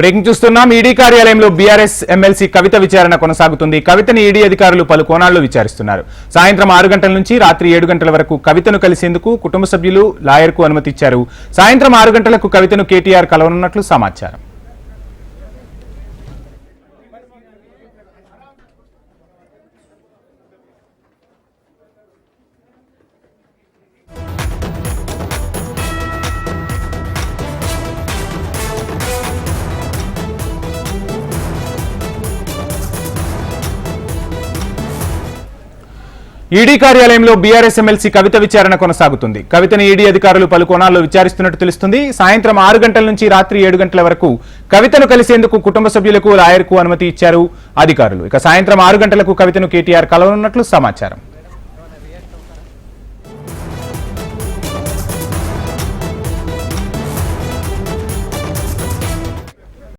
Breaking చూస్తున్నాం. ED కార్యాలయంలో BRS MLC కవిత విచారణ కొనసాగుతుంది. కవితని ఈడీ అధికారులు పలు కోణాల్లో విచారిస్తున్నారు. సాయంత్రం 6 గంటల నుంచి రాత్రి 7 గంటల వరకు కవితను కలిసేందుకు కుటుంబ సభ్యులు లాయర్కు అనుమతి ఇచ్చారు. సాయంత్రం 6 గంటలకు కవితను కేటీఆర్ కలవనున్నట్లు సమాచారం. ఈడీ కార్యాలయంలో బీఆర్ఎస్ ఎమ్మెల్సీ కవిత విచారణ కొనసాగుతుంది. కవితను ఈడీ అధికారులు పలు కోణాల్లో విచారిస్తున్నట్టు తెలుస్తుంది. సాయంత్రం 6 గంటల నుంచి రాత్రి 7 గంటల వరకు కవితను కలిసేందుకు కుటుంబ సభ్యులకు లాయర్కు అనుమతి ఇచ్చారు అధికారులు. ఇక సాయంత్రం 6 గంటలకు కవితను కేటీఆర్ కలవనున్నట్లు సమాచారం.